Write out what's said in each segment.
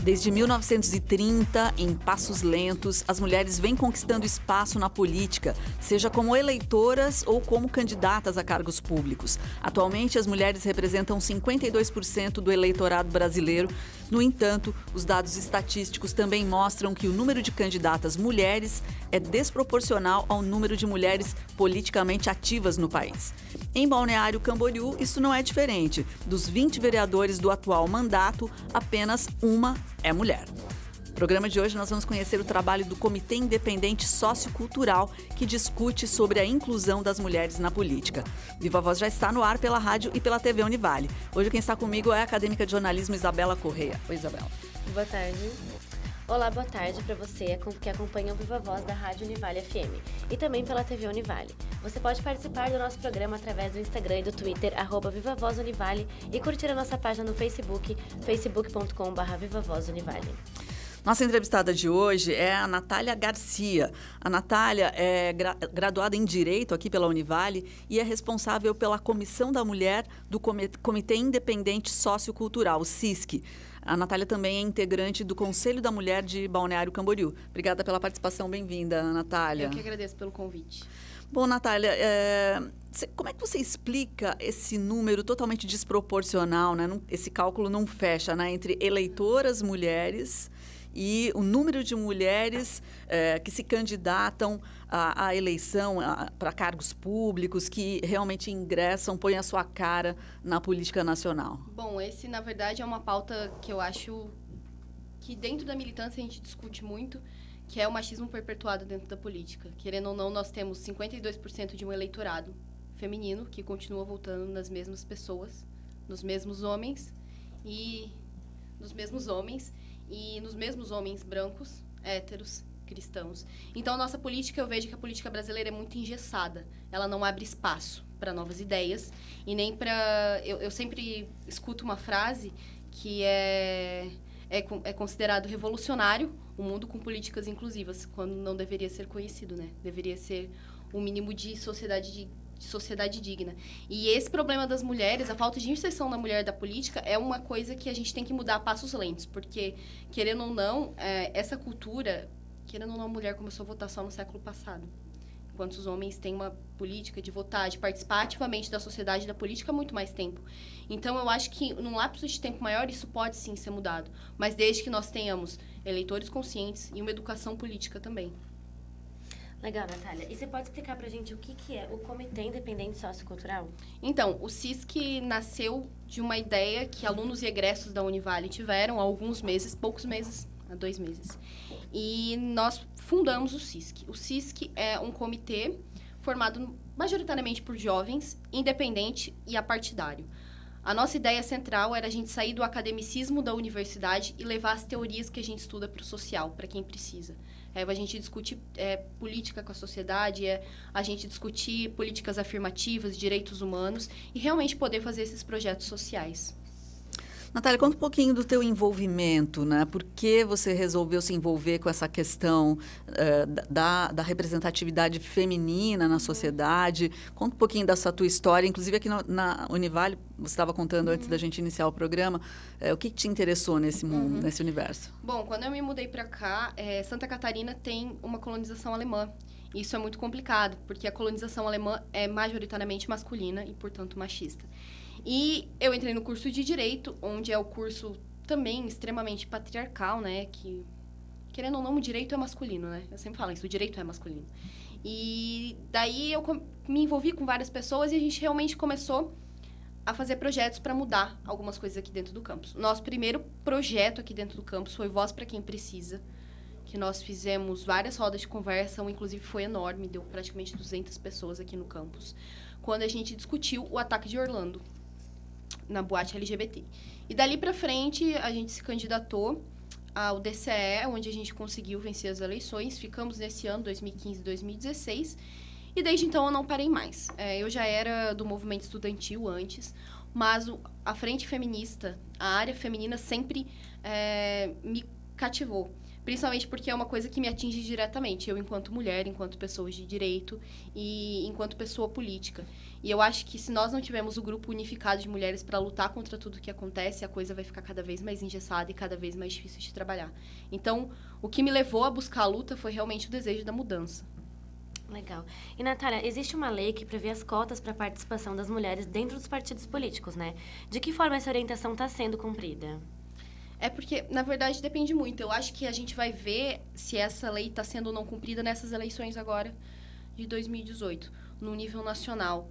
Desde 1930, em passos lentos, as mulheres vêm conquistando espaço na política, seja como eleitoras ou como candidatas a cargos públicos. Atualmente, as mulheres representam 52% do eleitorado brasileiro. No entanto, os dados estatísticos também mostram que o número de candidatas mulheres é desproporcional ao número de mulheres politicamente ativas no país. Em Balneário Camboriú, isso não é diferente. Dos 20 vereadores do atual mandato, apenas uma é mulher. No programa de hoje, nós vamos conhecer o trabalho do Comitê Independente Sociocultural, que discute sobre a inclusão das mulheres na política. Viva Voz já está no ar pela rádio e pela TV Univale. Hoje quem está comigo é a acadêmica de jornalismo Isabela Correia. Oi, Isabela. Boa tarde. Olá, boa tarde para você que acompanha o Viva Voz da Rádio Univale FM e também pela TV Univale. Você pode participar do nosso programa através do Instagram e do Twitter, @VivaVozUnivale, e curtir a nossa página no Facebook, facebook.com/VivaVozUnivale. Nossa entrevistada de hoje é a Natália Garcia. A Natália é graduada em Direito aqui pela Univale e é responsável pela Comissão da Mulher do Comitê Independente Sociocultural, o CISC. A Natália também é integrante do Conselho da Mulher de Balneário Camboriú. Obrigada pela participação, bem-vinda, Natália. Eu que agradeço pelo convite. Bom, Natália, como é que você explica esse número totalmente desproporcional, né? Esse cálculo não fecha, né? Entre eleitoras mulheres e o número de mulheres que se candidatam à eleição para cargos públicos, que realmente ingressam, põem a sua cara na política nacional. Bom, esse, na verdade, é uma pauta que eu acho que dentro da militância a gente discute muito, que é o machismo perpetuado dentro da política. Querendo ou não, nós temos 52% de um eleitorado feminino que continua votando nas mesmas pessoas, nos mesmos homens e nos mesmos homens brancos, héteros, cristãos. Então, a nossa política, eu vejo que a política brasileira é muito engessada. Ela não abre espaço para novas ideias e nem para... Eu sempre escuto uma frase que é considerado revolucionário o mundo com políticas inclusivas, quando não deveria ser conhecido, né? Deveria ser um mínimo de sociedade digna. E esse problema das mulheres, a falta de inserção da mulher da política, é uma coisa que a gente tem que mudar a passos lentos, porque, querendo ou não, essa cultura, querendo ou não, a mulher começou a votar só no século passado. Enquanto os homens têm uma política de votar, de participar ativamente da sociedade e da política há muito mais tempo. Então, eu acho que, num lapso de tempo maior, isso pode sim ser mudado. Mas desde que nós tenhamos eleitores conscientes e uma educação política também. Legal, Natália. E você pode explicar pra gente o que é o Comitê Independente Sociocultural? Então, o CISC nasceu de uma ideia que alunos e egressos da Univale tiveram há alguns meses, poucos meses, há 2 meses. E nós fundamos o CISC. O CISC é um comitê formado majoritariamente por jovens, independente e apartidário. A nossa ideia central era a gente sair do academicismo da universidade e levar as teorias que a gente estuda para o social, para quem precisa. A gente discute política com a sociedade, a gente discutir políticas afirmativas, direitos humanos e realmente poder fazer esses projetos sociais. Natália, conta um pouquinho do teu envolvimento, né? Por que você resolveu se envolver com essa questão da representatividade feminina na sociedade? Conta um pouquinho dessa tua história, inclusive aqui na Univale, você estava contando antes da gente iniciar o programa, o que te interessou nesse mundo, nesse universo? Bom, quando eu me mudei para cá, Santa Catarina tem uma colonização alemã. Isso é muito complicado, porque a colonização alemã é majoritariamente masculina e, portanto, machista. E eu entrei no curso de Direito, onde é o curso também extremamente patriarcal, né? Que, querendo ou não, o direito é masculino, né? Eu sempre falo isso, o direito é masculino. E daí eu me envolvi com várias pessoas e a gente realmente começou a fazer projetos para mudar algumas coisas aqui dentro do campus. Nosso primeiro projeto aqui dentro do campus foi Voz para Quem Precisa, que nós fizemos várias rodas de conversa, inclusive foi enorme, deu praticamente 200 pessoas aqui no campus, quando a gente discutiu o ataque de Orlando na boate LGBT. E dali para frente, a gente se candidatou ao DCE, onde a gente conseguiu vencer as eleições. Ficamos nesse ano, 2015 e 2016. E desde então, eu não parei mais. Eu já era do movimento estudantil antes, mas a frente feminista, a área feminina sempre me cativou. Principalmente porque é uma coisa que me atinge diretamente, eu enquanto mulher, enquanto pessoa de direito e enquanto pessoa política. E eu acho que se nós não tivermos o grupo unificado de mulheres para lutar contra tudo que acontece, a coisa vai ficar cada vez mais engessada e cada vez mais difícil de trabalhar. Então, o que me levou a buscar a luta foi realmente o desejo da mudança. Legal. E, Natália, existe uma lei que prevê as cotas para a participação das mulheres dentro dos partidos políticos, né? De que forma essa orientação está sendo cumprida? É porque, na verdade, depende muito. Eu acho que a gente vai ver se essa lei está sendo ou não cumprida nessas eleições agora de 2018, no nível nacional.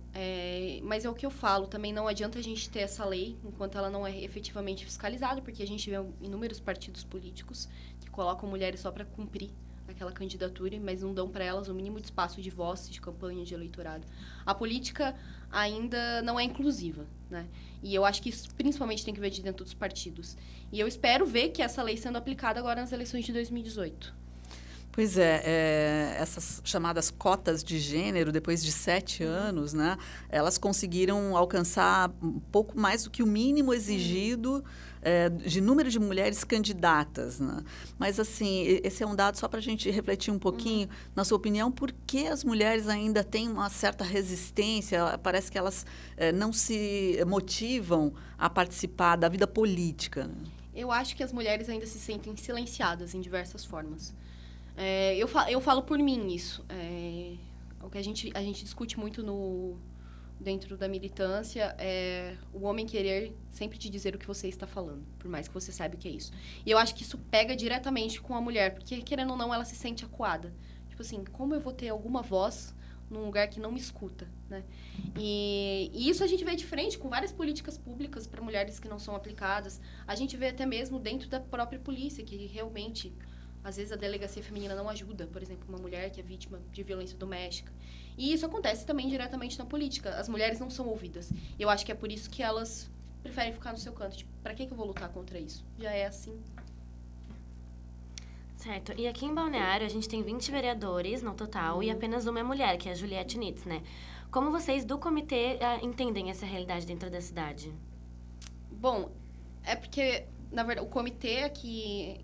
Mas é o que eu falo, também não adianta a gente ter essa lei enquanto ela não é efetivamente fiscalizada, porque a gente vê inúmeros partidos políticos que colocam mulheres só para cumprir aquela candidatura, mas não dão para elas o mínimo de espaço de voz, de campanha, de eleitorado. A política ainda não é inclusiva, né? E eu acho que isso principalmente tem que ver de dentro dos partidos. E eu espero ver que essa lei sendo aplicada agora nas eleições de 2018. Pois essas chamadas cotas de gênero, depois de 7 anos, né, elas conseguiram alcançar um pouco mais do que o mínimo exigido de número de mulheres candidatas, né? Mas, assim, esse é um dado só para a gente refletir um pouquinho. Na sua opinião, por que as mulheres ainda têm uma certa resistência? Parece que elas não se motivam a participar da vida política. Eu acho que as mulheres ainda se sentem silenciadas em diversas formas. Eu falo por mim isso. O que a gente discute muito dentro da militância é o homem querer sempre te dizer o que você está falando, por mais que você saiba o que é isso. E eu acho que isso pega diretamente com a mulher, porque, querendo ou não, ela se sente acuada. Tipo assim, como eu vou ter alguma voz num lugar que não me escuta, né? E isso a gente vê de frente com várias políticas públicas para mulheres que não são aplicadas. A gente vê até mesmo dentro da própria polícia, que realmente... Às vezes a delegacia feminina não ajuda, por exemplo, uma mulher que é vítima de violência doméstica. E isso acontece também diretamente na política. As mulheres não são ouvidas. E eu acho que é por isso que elas preferem ficar no seu canto. Tipo, pra que eu vou lutar contra isso? Já é assim. Certo. E aqui em Balneário, a gente tem 20 vereadores no total e apenas uma é mulher, que é a Juliette Nitz, né? Como vocês do comitê entendem essa realidade dentro da cidade? Bom, é porque... Na verdade, o comitê aqui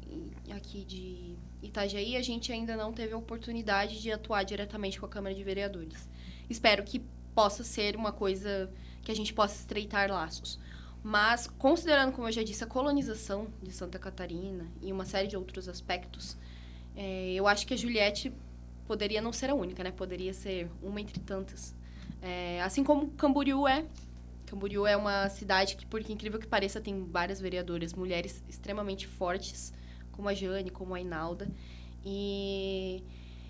de Itajaí, a gente ainda não teve a oportunidade de atuar diretamente com a Câmara de Vereadores. Espero que possa ser uma coisa que a gente possa estreitar laços. Mas, considerando, como eu já disse, a colonização de Santa Catarina e uma série de outros aspectos, eu acho que a Juliette poderia não ser a única, né? Poderia ser uma entre tantas. Assim como Camboriú é. Camboriú é uma cidade que, por incrível que pareça, tem várias vereadoras, mulheres extremamente fortes, como a Jane, como a Inalda. E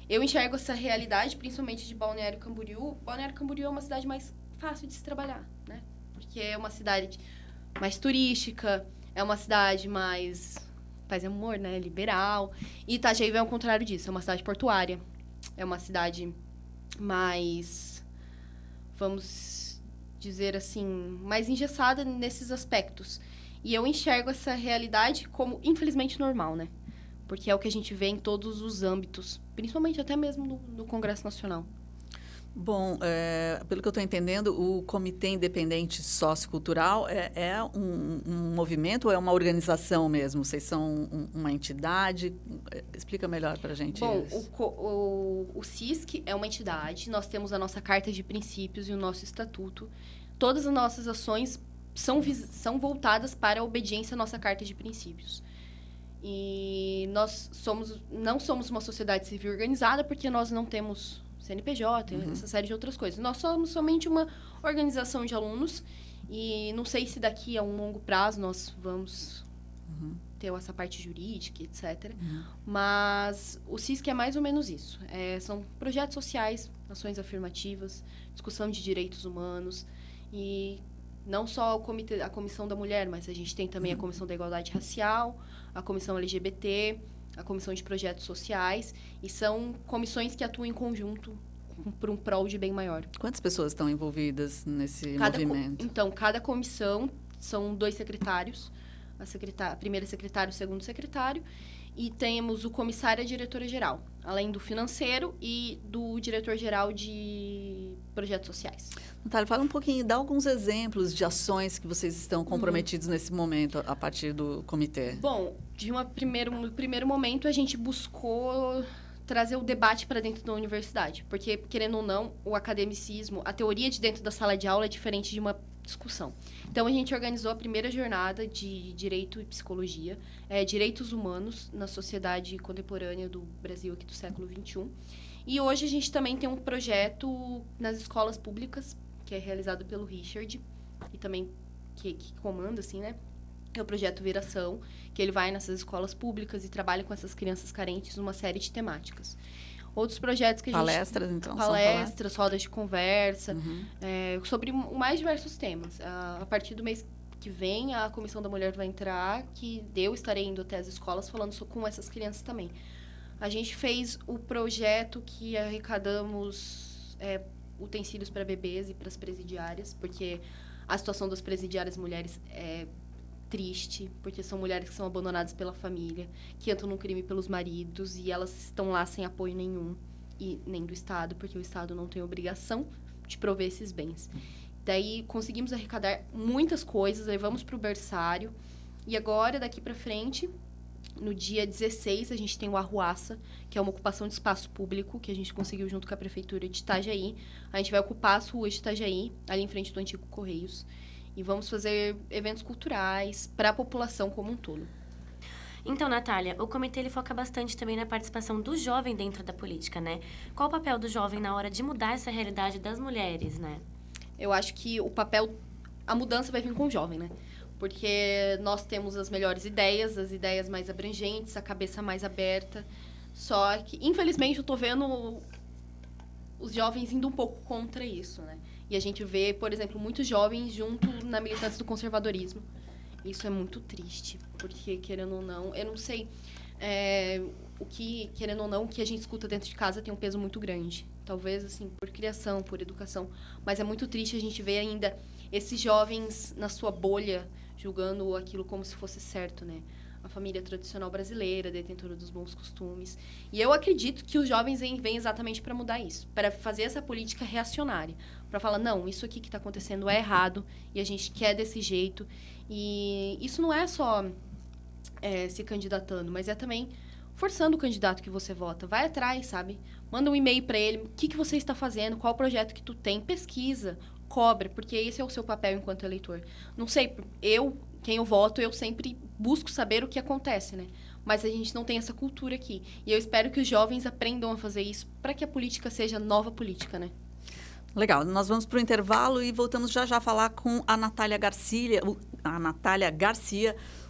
eu enxergo essa realidade, principalmente de Balneário Camboriú. Balneário Camboriú é uma cidade mais fácil de se trabalhar, né? Porque é uma cidade mais turística, é uma cidade mais paz e amor, né? Liberal. E Itajaí é o contrário disso, é uma cidade portuária. É uma cidade mais, vamos dizer assim, mais engessada nesses aspectos. E eu enxergo essa realidade como, infelizmente, normal, né? Porque é o que a gente vê em todos os âmbitos, principalmente até mesmo no Congresso Nacional. Bom, pelo que eu estou entendendo, o Comitê Independente Sociocultural é um movimento ou é uma organização mesmo? Vocês são uma entidade? Explica melhor para a gente isso. Bom, o CISC é uma entidade, nós temos a nossa Carta de Princípios e o nosso Estatuto. Todas as nossas ações são voltadas para a obediência à nossa Carta de Princípios. E nós não somos uma sociedade civil organizada porque nós não temos CNPJ, essa série de outras coisas. Nós somos somente uma organização de alunos e não sei se daqui a um longo prazo nós vamos ter essa parte jurídica, etc. Mas o CISC é mais ou menos isso. São projetos sociais, ações afirmativas, discussão de direitos humanos e não só a Comissão da Mulher, mas a gente tem também a Comissão da Igualdade Racial, a Comissão LGBT, a Comissão de Projetos Sociais, e são comissões que atuam em conjunto por um prol de bem maior. Quantas pessoas estão envolvidas nesse movimento? Então, cada comissão são 2 secretários, a primeira secretária e o segundo secretário, e temos o comissário e a diretora-geral, além do financeiro e do diretor-geral de projetos sociais. Natália, fala um pouquinho, dá alguns exemplos de ações que vocês estão comprometidos nesse momento, a partir do comitê. Bom, No primeiro momento, a gente buscou trazer o debate para dentro da universidade. Porque, querendo ou não, o academicismo, a teoria de dentro da sala de aula é diferente de uma discussão. Então, a gente organizou a primeira jornada de Direito e Psicologia, Direitos Humanos na sociedade contemporânea do Brasil aqui do século XXI. E hoje a gente também tem um projeto nas escolas públicas, que é realizado pelo Richard, e também que comanda, assim, né? É o projeto Viração, que ele vai nessas escolas públicas e trabalha com essas crianças carentes numa série de temáticas. Outros projetos que a gente... Palestras, então? Palestras, rodas de conversa, sobre mais diversos temas. A partir do mês que vem, a Comissão da Mulher vai entrar, que eu estarei indo até as escolas falando com essas crianças também. A gente fez o projeto que arrecadamos utensílios para bebês e para as presidiárias, porque a situação das presidiárias mulheres é triste, porque são mulheres que são abandonadas pela família, que entram no crime pelos maridos e elas estão lá sem apoio nenhum, e nem do Estado, porque o Estado não tem obrigação de prover esses bens. Daí conseguimos arrecadar muitas coisas, levamos para o berçário, e agora, daqui para frente, no dia 16, a gente tem o Arruaça, que é uma ocupação de espaço público, que a gente conseguiu junto com a Prefeitura de Itajaí. A gente vai ocupar as ruas de Itajaí, ali em frente do antigo Correios. E vamos fazer eventos culturais para a população como um todo. Então, Natália, o comitê ele foca bastante também na participação do jovem dentro da política, né? Qual o papel do jovem na hora de mudar essa realidade das mulheres, né? Eu acho que a mudança vai vir com o jovem, né? Porque nós temos as melhores ideias, as ideias mais abrangentes, a cabeça mais aberta. Só que, infelizmente, eu tô vendo os jovens indo um pouco contra isso, né? E a gente vê, por exemplo, muitos jovens junto na militância do conservadorismo. Isso é muito triste, porque, querendo ou não, eu não sei, querendo ou não, o que a gente escuta dentro de casa tem um peso muito grande. Talvez, assim, por criação, por educação. Mas é muito triste a gente ver ainda esses jovens na sua bolha, julgando aquilo como se fosse certo, né? A família tradicional brasileira, detentora dos bons costumes. E eu acredito que os jovens vêm exatamente para mudar isso, para fazer essa política reacionária, para falar, não, isso aqui que está acontecendo é errado e a gente quer desse jeito. E isso não é só se candidatando, mas é também forçando o candidato que você vota. Vai atrás, sabe? Manda um e-mail para ele, o que você está fazendo, qual projeto que tu tem, pesquisa, cobra, porque esse é o seu papel enquanto eleitor. Não sei, quem eu voto, eu sempre busco saber o que acontece, né? Mas a gente não tem essa cultura aqui. E eu espero que os jovens aprendam a fazer isso para que a política seja nova política, né? Legal, nós vamos para o intervalo e voltamos já a falar com a Natália Garcia.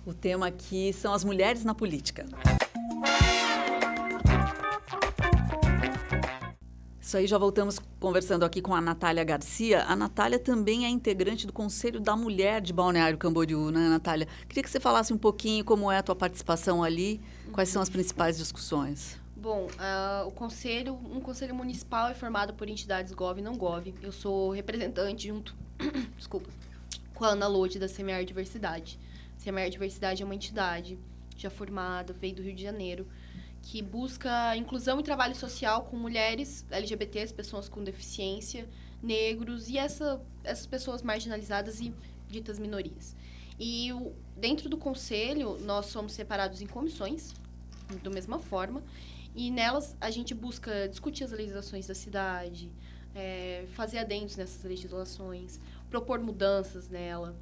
O tema aqui são as mulheres na política. Isso aí, já voltamos conversando aqui com a Natália Garcia. A Natália também é integrante do Conselho da Mulher de Balneário Camboriú, né, Natália? Queria que você falasse um pouquinho como é a tua participação ali, quais são as principais discussões. Bom, um conselho municipal é formado por entidades Gov e não Gov. Eu sou representante junto, com a Ana Lode da Semear Diversidade. Semear Diversidade é uma entidade já formada, veio do Rio de Janeiro, que busca inclusão e trabalho social com mulheres, LGBTs, pessoas com deficiência, negros e essas pessoas marginalizadas e ditas minorias. E dentro do conselho, nós somos separados em comissões, da mesma forma, e nelas a gente busca discutir as legislações da cidade, fazer adendos nessas legislações, propor mudanças nela,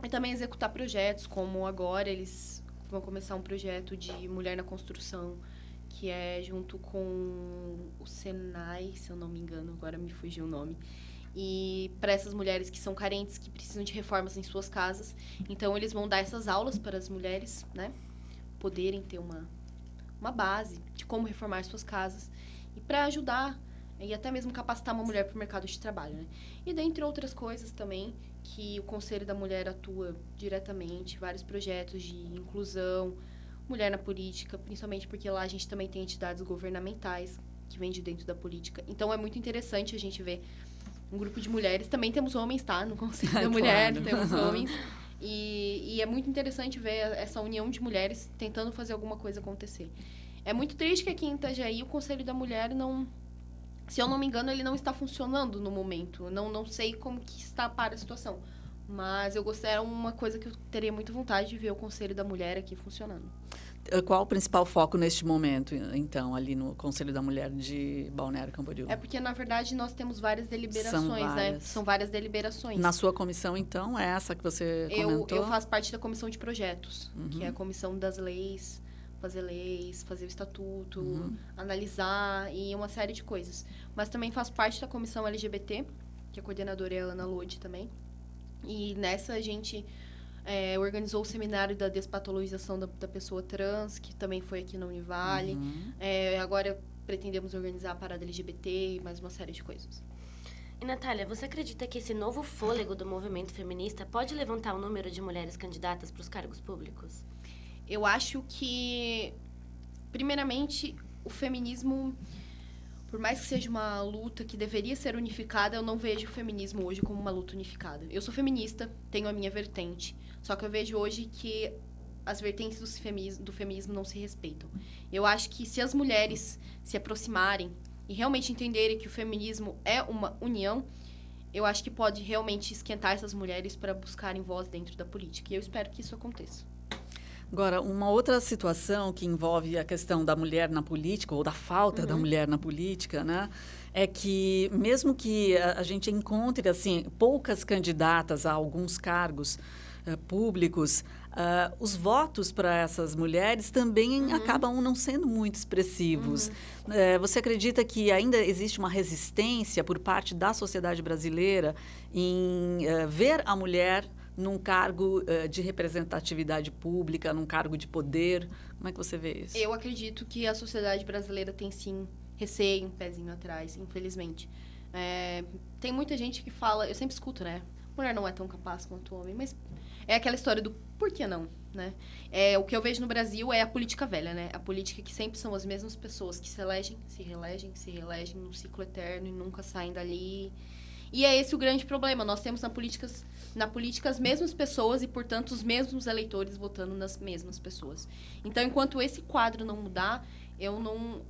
e também executar projetos, como agora eles vão começar um projeto de Mulher na Construção, que é junto com o Senai, se eu não me engano, agora me fugiu o nome. E para essas mulheres que são carentes, que precisam de reformas em suas casas. Então, eles vão dar essas aulas para as mulheres, né? Poderem ter uma base de como reformar suas casas. E para ajudar e até mesmo capacitar uma mulher para o mercado de trabalho, né? E dentre outras coisas também, que o Conselho da Mulher atua diretamente, vários projetos de inclusão, mulher na política, principalmente porque lá a gente também tem entidades governamentais que vêm de dentro da política. Então, é muito interessante a gente ver um grupo de mulheres. Também temos homens, tá? No Conselho da Mulher, temos homens. E é muito interessante ver essa união de mulheres tentando fazer alguma coisa acontecer. É muito triste que aqui em Itajaí o Conselho da Mulher não... Se eu não me engano, ele não está funcionando no momento. Não sei como que está para a situação. Mas é uma coisa que eu teria muita vontade de ver o Conselho da Mulher aqui funcionando. Qual o principal foco neste momento, então, ali no Conselho da Mulher de Balneário Camboriú? É porque, na verdade, nós temos várias deliberações, São várias. né? São várias deliberações. Na sua comissão, então, é essa que você comentou? Eu faço parte da comissão de projetos, que é a comissão das leis, fazer o estatuto, analisar e uma série de coisas. Mas também faço parte da comissão LGBT, que a coordenadora é a Ana Lodi também. E nessa a gente organizou o seminário da despatologização da pessoa trans, que também foi aqui na Univale. Agora pretendemos organizar a parada LGBT e mais uma série de coisas. E, Natália, você acredita que esse novo fôlego do movimento feminista pode levantar o número de mulheres candidatas para os cargos públicos? Eu acho que, primeiramente, o feminismo, por mais que seja uma luta que deveria ser unificada, eu não vejo o feminismo hoje como uma luta unificada. Eu sou feminista, tenho a minha vertente, só que eu vejo hoje que as vertentes do feminismo não se respeitam. Eu acho que se as mulheres se aproximarem e realmente entenderem que o feminismo é uma união, eu acho que pode realmente esquentar essas mulheres para buscarem voz dentro da política. E eu espero que isso aconteça. Agora, uma outra situação que envolve a questão da mulher na política, ou da falta da mulher na política, né? É que, mesmo que a gente encontre, assim, poucas candidatas a alguns cargos públicos, os votos para essas mulheres também acabam não sendo muito expressivos. Você acredita que ainda existe uma resistência por parte da sociedade brasileira em ver a mulher num cargo de representatividade pública, num cargo de poder? Como é que você vê isso? Eu acredito que a sociedade brasileira tem, sim, receio, um pezinho atrás, infelizmente. Tem muita gente que fala... Eu sempre escuto, né? Mulher não é tão capaz quanto homem, mas é aquela história do por que não, né? O que eu vejo no Brasil é a política velha, né? A política que sempre são as mesmas pessoas que se elegem, se reelegem num ciclo eterno e nunca saem dali. E é esse o grande problema. Nós temos na política as mesmas pessoas e, portanto, os mesmos eleitores votando nas mesmas pessoas. Então, enquanto esse quadro não mudar, eu não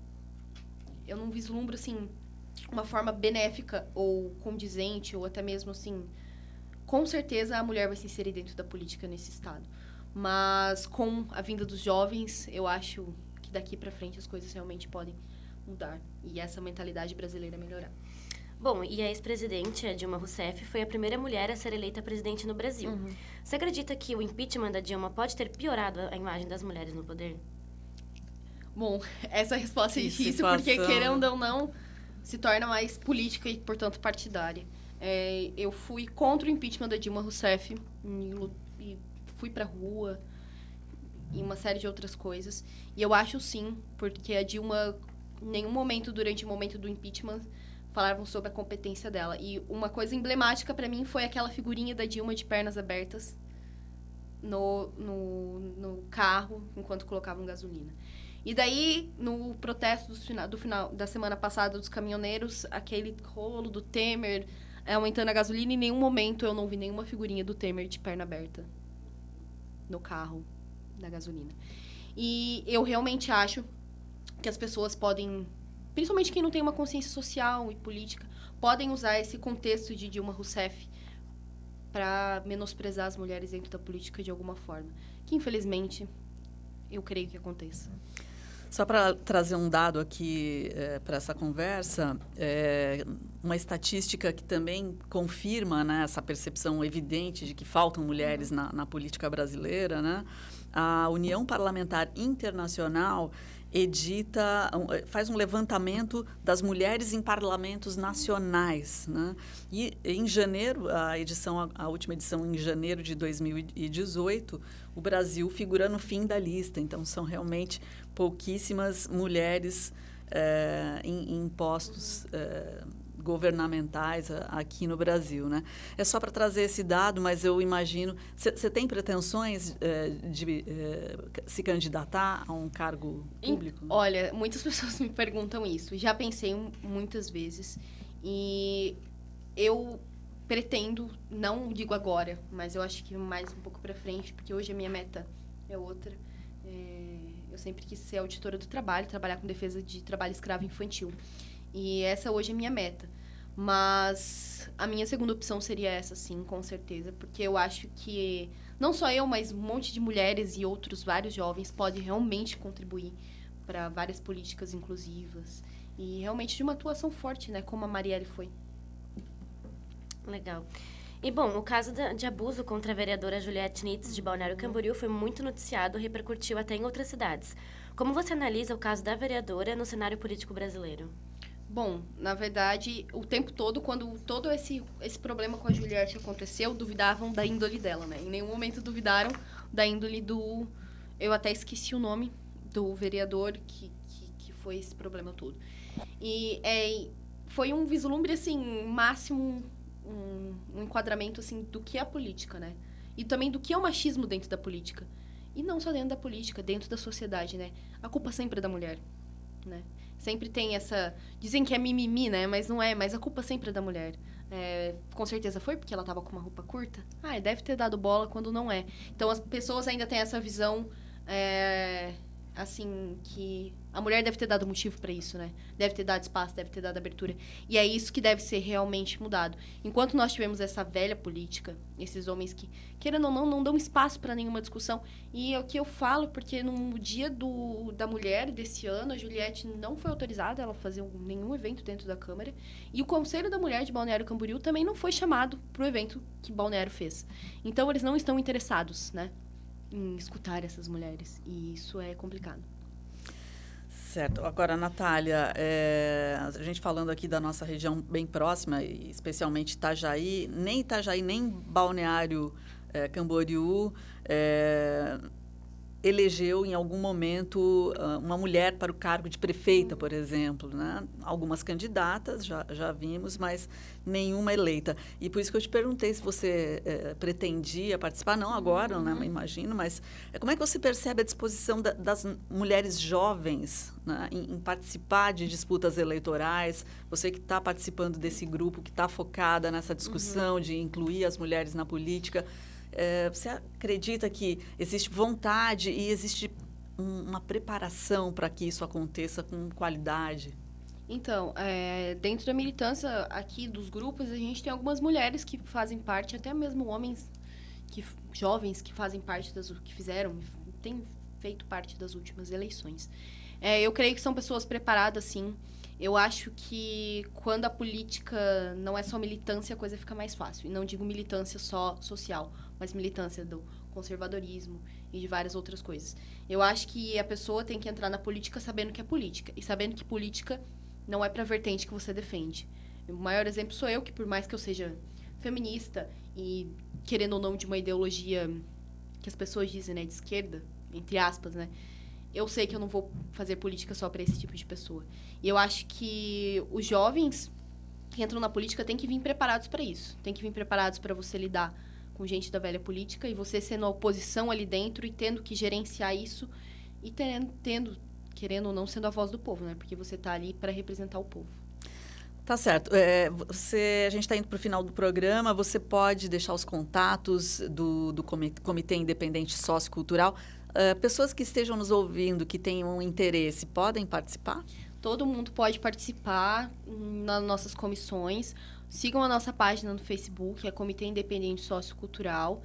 vislumbro, assim, uma forma benéfica ou condizente, ou até mesmo, assim... Com certeza, a mulher vai se inserir dentro da política nesse estado. Mas, com a vinda dos jovens, eu acho que daqui para frente as coisas realmente podem mudar. E essa mentalidade brasileira melhorar. Bom, e a ex-presidente, a Dilma Rousseff, foi a primeira mulher a ser eleita presidente no Brasil. Você acredita que o impeachment da Dilma pode ter piorado a imagem das mulheres no poder? Bom, essa resposta é difícil, porque, querendo ou não, se torna mais política e, portanto, partidária. Eu fui contra o impeachment da Dilma Rousseff e fui pra rua e uma série de outras coisas. E eu acho, sim, porque a Dilma, em nenhum momento, durante o momento do impeachment, falavam sobre a competência dela. E uma coisa emblemática pra mim foi aquela figurinha da Dilma de pernas abertas no carro, enquanto colocavam gasolina. E daí, no protesto do final da semana passada dos caminhoneiros, aquele rolo do Temer aumentando a gasolina, em nenhum momento eu não vi nenhuma figurinha do Temer de perna aberta no carro da gasolina. E eu realmente acho que as pessoas podem, principalmente quem não tem uma consciência social e política, podem usar esse contexto de Dilma Rousseff para menosprezar as mulheres dentro da política de alguma forma. Que, infelizmente, eu creio que aconteça. Só para trazer um dado aqui para essa conversa, uma estatística que também confirma, né, essa percepção evidente de que faltam mulheres na política brasileira, né? A União Parlamentar Internacional faz um levantamento das mulheres em parlamentos nacionais, né? E em janeiro, a última edição em janeiro de 2018, o Brasil figura no fim da lista. Então, são realmente pouquíssimas mulheres em postos governamentais aqui no Brasil, né? É só para trazer esse dado, mas eu imagino... Você tem pretensões de se candidatar a um cargo público? Olha, muitas pessoas me perguntam isso. Já pensei muitas vezes. E eu pretendo, não digo agora, mas eu acho que mais um pouco para frente, porque hoje a minha meta é outra. Eu sempre quis ser auditora do trabalho, trabalhar com defesa de trabalho escravo infantil. E essa hoje é a minha meta. Mas a minha segunda opção seria essa, sim, com certeza. Porque eu acho que não só eu, mas um monte de mulheres e outros vários jovens podem realmente contribuir para várias políticas inclusivas. E realmente de uma atuação forte, né? Como a Marielle foi. Legal. E, bom, o caso de abuso contra a vereadora Juliette Nitz, de Balneário Camboriú, foi muito noticiado e repercutiu até em outras cidades. Como você analisa o caso da vereadora no cenário político brasileiro? Bom, na verdade, o tempo todo, quando todo esse problema com a Juliette aconteceu, duvidavam da índole dela, né? Em nenhum momento duvidaram da índole do... Eu até esqueci o nome do vereador que foi esse problema todo. E foi um vislumbre, assim, máximo, um enquadramento, assim, do que é a política, né? E também do que é o machismo dentro da política. E não só dentro da política, dentro da sociedade, né? A culpa sempre é da mulher, né? Sempre tem essa... Dizem que é mimimi, né? Mas não é. Mas a culpa sempre é da mulher. Com certeza foi porque ela tava com uma roupa curta. Deve ter dado bola quando não é. Então, as pessoas ainda têm essa visão... assim, que a mulher deve ter dado motivo para isso, né? Deve ter dado espaço, deve ter dado abertura. E é isso que deve ser realmente mudado. Enquanto nós tivemos essa velha política, esses homens que, querendo ou não dão espaço para nenhuma discussão. E é o que eu falo, porque no dia da mulher desse ano, a Juliette não foi autorizada ela fazer nenhum evento dentro da Câmara. E o Conselho da Mulher de Balneário Camboriú também não foi chamado para o evento que Balneário fez. Então, eles não estão interessados, né? Em escutar essas mulheres. E isso é complicado. Certo. Agora, Natália, a gente falando aqui da nossa região bem próxima, e especialmente Itajaí, nem Balneário Camboriú elegeu em algum momento uma mulher para o cargo de prefeita, por exemplo, né? Algumas candidatas, já vimos, mas nenhuma eleita. E por isso que eu te perguntei se você pretendia participar, não agora, né? Imagino, mas como é que você percebe a disposição das mulheres jovens, né? em participar de disputas eleitorais? Você que está participando desse grupo, que está focada nessa discussão de incluir as mulheres na política, você acredita que existe vontade e existe uma preparação para que isso aconteça com qualidade? Então, dentro da militância aqui dos grupos, a gente tem algumas mulheres que fazem parte, até mesmo homens jovens que fazem parte têm feito parte das últimas eleições. Eu creio que são pessoas preparadas, sim. Eu acho que quando a política não é só militância, a coisa fica mais fácil. E não digo militância só social, mas militância do conservadorismo e de várias outras coisas. Eu acho que a pessoa tem que entrar na política sabendo que é política. E sabendo que política não é para a vertente que você defende. O maior exemplo sou eu, que por mais que eu seja feminista e querendo ou não de uma ideologia que as pessoas dizem, né, de esquerda, entre aspas, né? Eu sei que eu não vou fazer política só para esse tipo de pessoa. E eu acho que os jovens que entram na política têm que vir preparados para isso. Têm que vir preparados para você lidar com gente da velha política e você sendo a oposição ali dentro e tendo que gerenciar isso e querendo ou não, sendo a voz do povo, né? Porque você está ali para representar o povo. Tá certo. A gente está indo para o final do programa. Você pode deixar os contatos do Comitê Independente Sociocultural. Pessoas que estejam nos ouvindo, que tenham um interesse, podem participar? Todo mundo pode participar nas nossas comissões. Sigam a nossa página no Facebook, é Comitê Independente Sociocultural.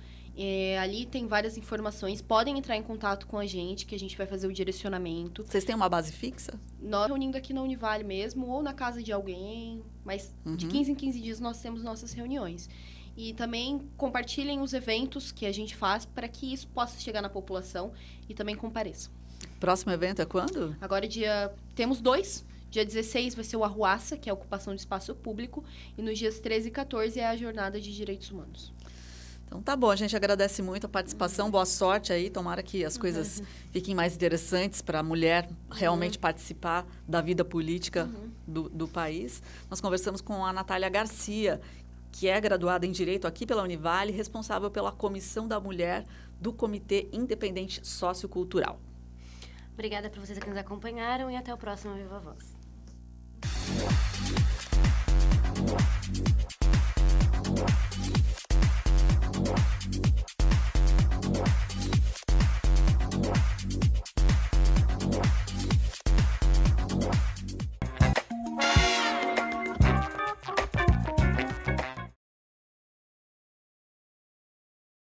Ali tem várias informações. Podem entrar em contato com a gente, que a gente vai fazer o direcionamento. Vocês têm uma base fixa? Nós reunindo aqui na Univale mesmo, ou na casa de alguém. Mas de 15 em 15 dias nós temos nossas reuniões. E também compartilhem os eventos que a gente faz para que isso possa chegar na população e também compareçam. Próximo evento é quando? Agora temos 2. Dia 16 vai ser o Arruaça, que é a ocupação de espaço público. E nos dias 13 e 14 é a Jornada de Direitos Humanos. Então tá bom, a gente agradece muito a participação. Boa sorte aí. Tomara que as coisas fiquem mais interessantes para a mulher realmente participar da vida política do país. Nós conversamos com a Natália Garcia, que é graduada em Direito aqui pela Univale, responsável pela Comissão da Mulher do Comitê Independente Sociocultural. Obrigada por vocês que nos acompanharam e até o próximo Viva Voz.